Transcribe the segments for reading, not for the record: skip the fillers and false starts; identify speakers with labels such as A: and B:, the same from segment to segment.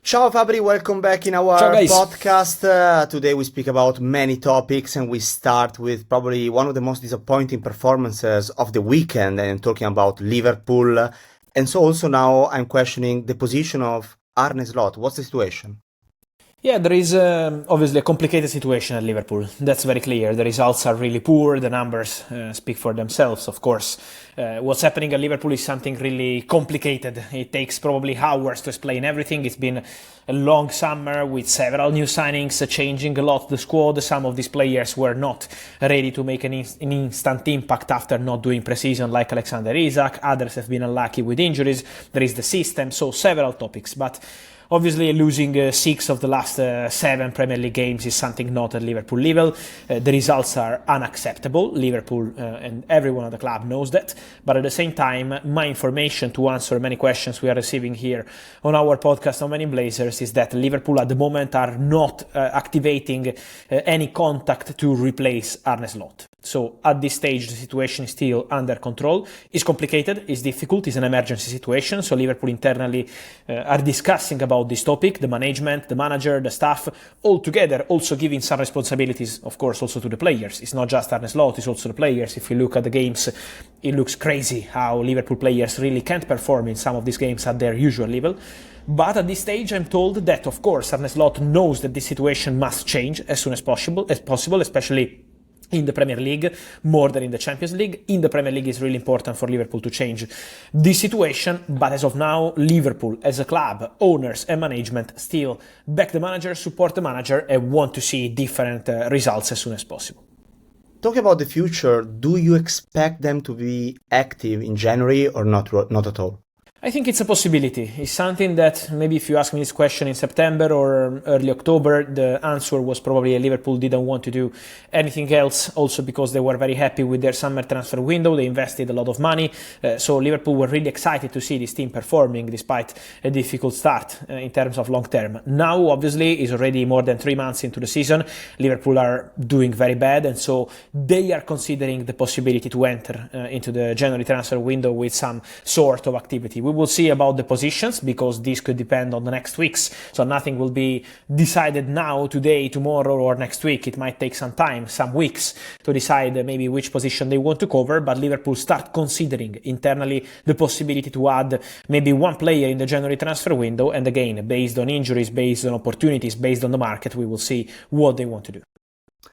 A: Ciao Fabri, welcome back in our
B: Ciao guys.
A: podcast. Today we speak about many topics and we start with probably one of the most disappointing performances of the weekend, and I'm talking about Liverpool. And so also now I'm questioning the position of Arne Slot. What's the situation?
B: Yeah, there is obviously a complicated situation at Liverpool. That's very clear. The results are really poor. The numbers speak for themselves, of course. What's happening at Liverpool is something really complicated. It takes probably hours to explain everything. It's been a long summer with several new signings, changing a lot the squad. Some of these players were not ready to make an instant impact after not doing pre-season, like Alexander Isak. Others have been unlucky with injuries. There is the system, so several topics. But obviously, losing 6 of the last 7 Premier League games is something not at Liverpool level. The results are unacceptable. Liverpool and everyone at the club knows that. But at the same time, my information to answer many questions we are receiving here on our podcast on Men in Blazers is that Liverpool at the moment are not activating any contact to replace Arne Slot. So at this stage, the situation is still under control. It's complicated, it's difficult, it's an emergency situation. So Liverpool internally are discussing about this topic, the management, the manager, the staff, all together, also giving some responsibilities, of course, also to the players. It's not just Arne Slot, it's also the players. If you look at the games, it looks crazy how Liverpool players really can't perform in some of these games at their usual level. But at this stage, I'm told that, of course, Arne Slot knows that this situation must change as soon as possible, especially in the Premier League, more than in the Champions League. In the Premier League, it's really important for Liverpool to change this situation, but as of now, Liverpool as a club, owners and management still back the manager, support the manager, and want to see different results as soon as possible.
A: Talking about the future, do you expect them to be active in January or not at all?
B: I think it's a possibility. It's something that maybe if you ask me this question in September or early October, the answer was probably Liverpool didn't want to do anything else, also because they were very happy with their summer transfer window. They invested a lot of money. So Liverpool were really excited to see this team performing despite a difficult start in terms of long term. Now, obviously, is already more than 3 months into the season. Liverpool are doing very bad, and so they are considering the possibility to enter into the January transfer window with some sort of activity. We will see about the positions because this could depend on the next weeks. So nothing will be decided now, today, tomorrow, or next week. It might take some time, some weeks, to decide maybe which position they want to cover. But Liverpool start considering internally the possibility to add maybe one player in the January transfer window. And again, based on injuries, based on opportunities, based on the market, we will see what they want to do.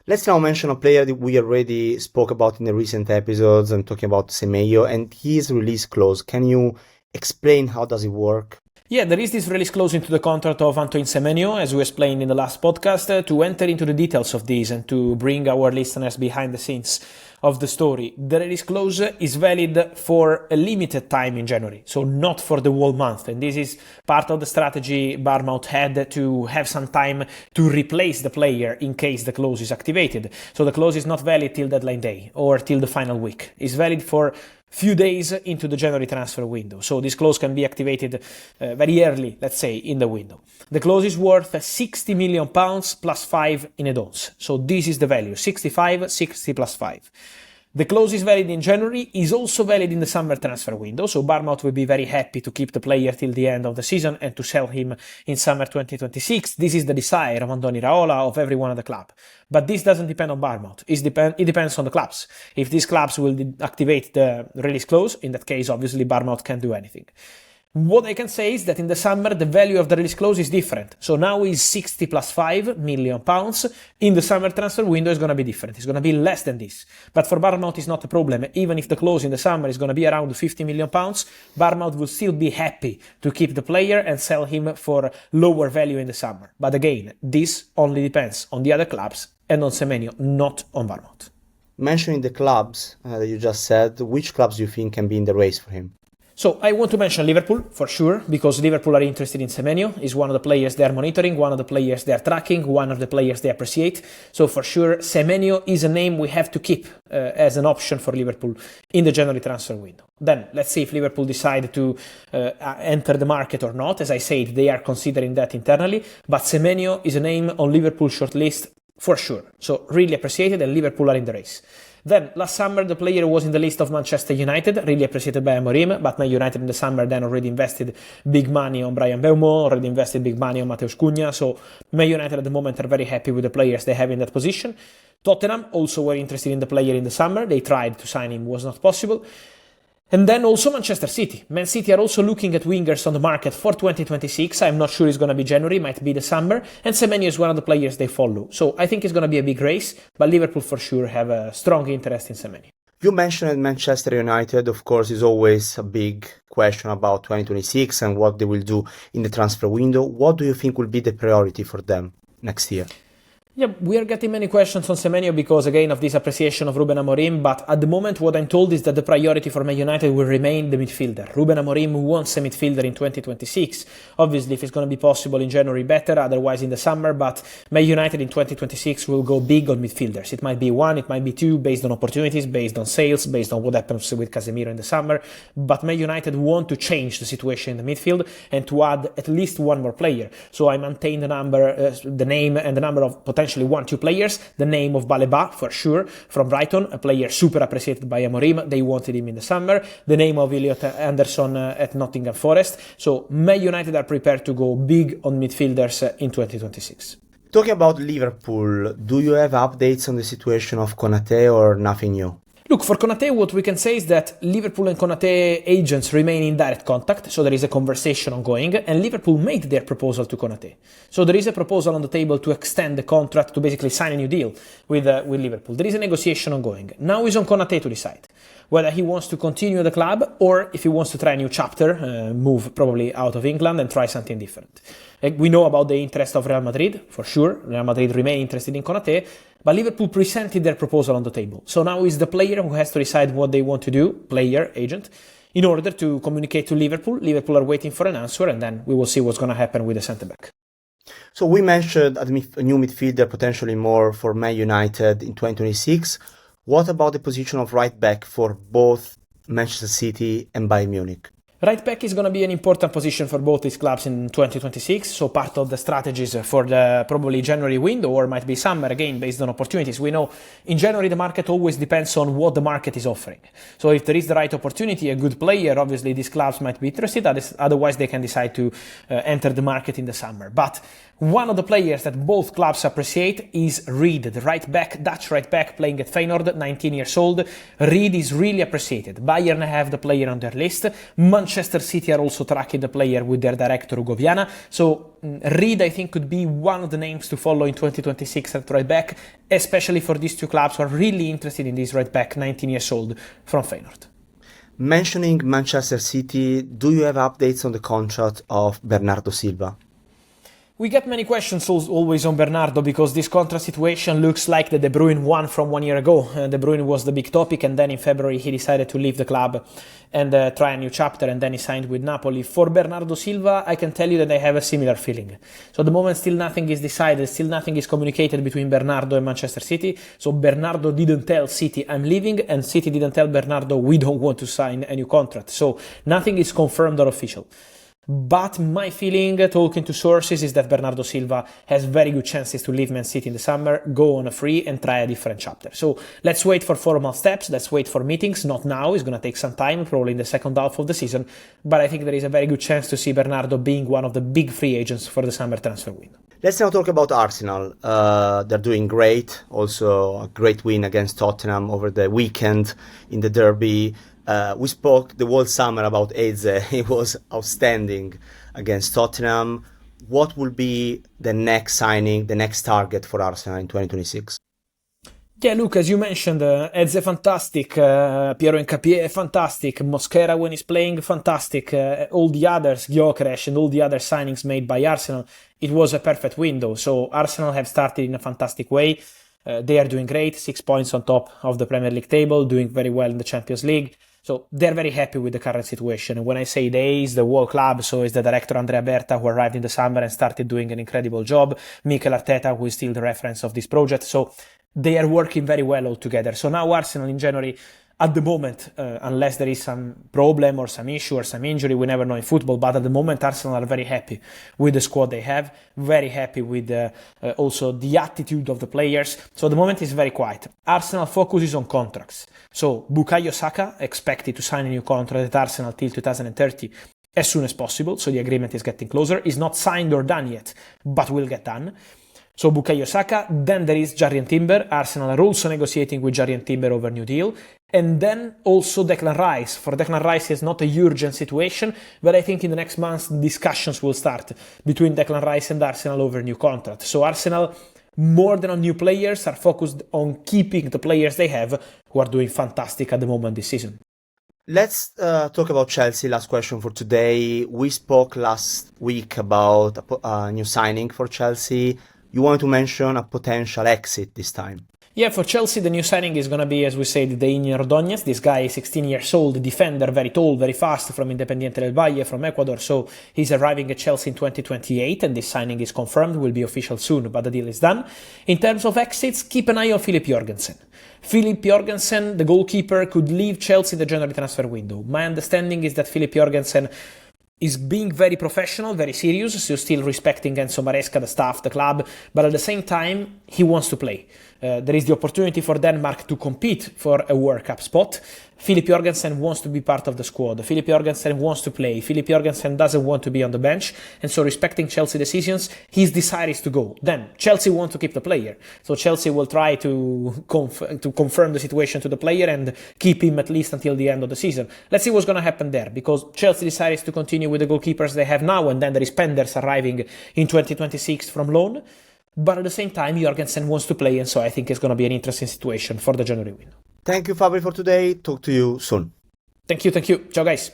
A: Let's now mention a player that we already spoke about in the recent episodes. I'm talking about Semenyo and his release clause. Can you explain how does it work?
B: Yeah, there is this release clause into the contract of Antoine Semenyo, as we explained in the last podcast. To enter into the details of this and to bring our listeners behind the scenes of the story, the release clause is valid for a limited time in January, so not for the whole month. And this is part of the strategy Bournemouth had to have some time to replace the player in case the clause is activated. So the clause is not valid till deadline day or till the final week. It's valid for few days into the January transfer window. So this clause can be activated very early, let's say, in the window. The clause is worth £60 million plus 5 in add-ons. So this is the value, 65, 60 plus 5. The clause is valid in January, is also valid in the summer transfer window, so Bournemouth will be very happy to keep the player till the end of the season and to sell him in summer 2026. This is the desire of Andoni Raiola, of everyone at the club. But this doesn't depend on Bournemouth, it depends on the clubs. If these clubs will activate the release clause, in that case, obviously Bournemouth can't do anything. What I can say is that in the summer, the value of the release clause is different. So now is 60 plus 5 million pounds. In the summer transfer window, is going to be different. It's going to be less than this. But for Bournemouth, it's not a problem. Even if the clause in the summer is going to be around 50 million pounds, Bournemouth will still be happy to keep the player and sell him for lower value in the summer. But again, this only depends on the other clubs and on Semenyo, not on Bournemouth.
A: Mentioning the clubs that you just said, which clubs do you think can be in the race for him?
B: So I want to mention Liverpool for sure, because Liverpool are interested in Semenyo. He's one of the players they are monitoring, one of the players they are tracking, one of the players they appreciate. So for sure, Semenyo is a name we have to keep as an option for Liverpool in the January transfer window. Then let's see if Liverpool decide to enter the market or not. As I said, they are considering that internally, but Semenyo is a name on Liverpool shortlist for sure. So really appreciated, and Liverpool are in the race. Then last summer the player was in the list of Manchester United, really appreciated by Amorim, but Man United in the summer then already invested big money on Brian Mbeumo, already invested big money on Mateus Cunha, so Man United at the moment are very happy with the players they have in that position. Tottenham also were interested in the player in the summer, they tried to sign him, was not possible. And then also Manchester City. Man City are also looking at wingers on the market for 2026. I'm not sure it's going to be January, might be the summer. And Semenyo is one of the players they follow. So I think it's going to be a big race, but Liverpool for sure have a strong interest in Semenyo.
A: You mentioned Manchester United, of course, is always a big question about 2026 and what they will do in the transfer window. What do you think will be the priority for them next year?
B: Yeah, we are getting many questions on Semenyo because, again, of this appreciation of Ruben Amorim, but at the moment what I'm told is that the priority for Man United will remain the midfielder. Ruben Amorim wants a midfielder in 2026. Obviously, if it's going to be possible in January, better, otherwise in the summer, but Man United in 2026 will go big on midfielders. It might be one, it might be two, based on opportunities, based on sales, based on what happens with Casemiro in the summer, but Man United want to change the situation in the midfield and to add at least one more player. So I maintain the name and the number of potentially 1-2 players, the name of Baleba for sure from Brighton, a player super appreciated by Amorim, they wanted him in the summer, the name of Elliot Anderson at Nottingham Forest. So Man United are prepared to go big on midfielders in 2026.
A: Talking about Liverpool, do you have updates on the situation of Konate or nothing new?
B: Look, for Konate, what we can say is that Liverpool and Konate agents remain in direct contact, so there is a conversation ongoing, and Liverpool made their proposal to Konate. So there is a proposal on the table to extend the contract, to basically sign a new deal with Liverpool. There is a negotiation ongoing. Now it's on Konate to decide whether he wants to continue the club or if he wants to try a new chapter, move probably out of England and try something different. We know about the interest of Real Madrid, for sure. Real Madrid remain interested in Konate, but Liverpool presented their proposal on the table. So now it's the player who has to decide what they want to do, player, agent, in order to communicate to Liverpool. Liverpool are waiting for an answer, and then we will see what's going to happen with the centre-back.
A: So we mentioned a new midfielder, potentially more for Man United in 2026. What about the position of right-back for both Manchester City and Bayern Munich?
B: Right back is going to be an important position for both these clubs in 2026, so part of the strategies for the probably January window or might be summer, again based on opportunities. We know in January the market always depends on what the market is offering. So if there is the right opportunity, a good player, obviously these clubs might be interested, otherwise they can decide to enter the market in the summer. But one of the players that both clubs appreciate is Reed, the right back, Dutch right back playing at Feyenoord, 19 years old. Reed is really appreciated. Bayern have the player on their list. Manchester City are also tracking the player with their director Hugo Viana. So Reed, I think, could be one of the names to follow in 2026 at right back, especially for these two clubs who are really interested in this right back, 19 years old from Feyenoord.
A: Mentioning Manchester City, do you have updates on the contract of Bernardo Silva?
B: We get many questions always on Bernardo because this contract situation looks like the De Bruyne one from 1 year ago. De Bruyne was the big topic, and then in February he decided to leave the club and try a new chapter, and then he signed with Napoli. For Bernardo Silva, I can tell you that I have a similar feeling. So at the moment still nothing is decided, still nothing is communicated between Bernardo and Manchester City. So Bernardo didn't tell City I'm leaving, and City didn't tell Bernardo we don't want to sign a new contract. So nothing is confirmed or official. But my feeling, talking to sources, is that Bernardo Silva has very good chances to leave Man City in the summer, go on a free and try a different chapter. So let's wait for formal steps, let's wait for meetings, not now, it's going to take some time, probably in the second half of the season, but I think there is a very good chance to see Bernardo being one of the big free agents for the summer transfer window.
A: Let's now talk about Arsenal. They're doing great, also a great win against Tottenham over the weekend in the derby. We spoke the whole summer about Eze. He was outstanding against Tottenham. What will be the next signing, the next target for Arsenal in 2026?
B: Yeah, look, as you mentioned, Eze fantastic, Piero Hincapié fantastic, Mosquera when he's playing fantastic, all the others, Gyökeres and all the other signings made by Arsenal, it was a perfect window. So Arsenal have started in a fantastic way. They are doing great, 6 points on top of the Premier League table, doing very well in the Champions League. So they're very happy with the current situation. And when I say they, it's the whole club. So it's the director Andrea Berta, who arrived in the summer and started doing an incredible job. Mikel Arteta, who is still the reference of this project. So they are working very well all together. So now Arsenal in January At the moment, unless there is some problem or some issue or some injury, we never know in football, but at the moment Arsenal are very happy with the squad they have, very happy with also the attitude of the players. So the moment is very quiet. Arsenal focuses on contracts. So Bukayo Saka expected to sign a new contract at Arsenal till 2030 as soon as possible, so the agreement is getting closer. It's not signed or done yet, but will get done. So Bukayo Saka, then there is Jarian Timber. Arsenal are also negotiating with Jarian Timber over a new deal. And then also Declan Rice. For Declan Rice, it's not a urgent situation, but I think in the next months discussions will start between Declan Rice and Arsenal over a new contract. So Arsenal, more than on new players, are focused on keeping the players they have, who are doing fantastic at the moment this season.
A: Let's talk about Chelsea. Last question for today. We spoke last week about a new signing for Chelsea. You want to mention a potential exit this time?
B: Yeah, for Chelsea, the new signing is going to be, as we said, Dein Ordóñez. This guy is 16 years old, defender, very tall, very fast, from Independiente del Valle, from Ecuador. So he's arriving at Chelsea in 2028, and this signing is confirmed, will be official soon, but the deal is done. In terms of exits, keep an eye on Filip Jorgensen. Filip Jorgensen, the goalkeeper, could leave Chelsea in the January transfer window. My understanding is that Filip Jorgensen is being very professional, very serious, so still respecting Enzo Maresca, the staff, the club, but at the same time, he wants to play. There is the opportunity for Denmark to compete for a World Cup spot. Filip Jorgensen wants to be part of the squad. Filip Jorgensen wants to play. Filip Jorgensen doesn't want to be on the bench, and so respecting Chelsea decisions, his desire is to go. Then Chelsea want to keep the player, so Chelsea will try to confirm the situation to the player and keep him at least until the end of the season. Let's see what's going to happen there, because Chelsea decides to continue with the goalkeepers they have now, and then there is Penders arriving in 2026 from loan. But at the same time, Jorgensen wants to play, and so I think it's going to be an interesting situation for the January window.
A: Thank you, Fabri, for today. Talk to you soon.
B: Thank you. Ciao, guys.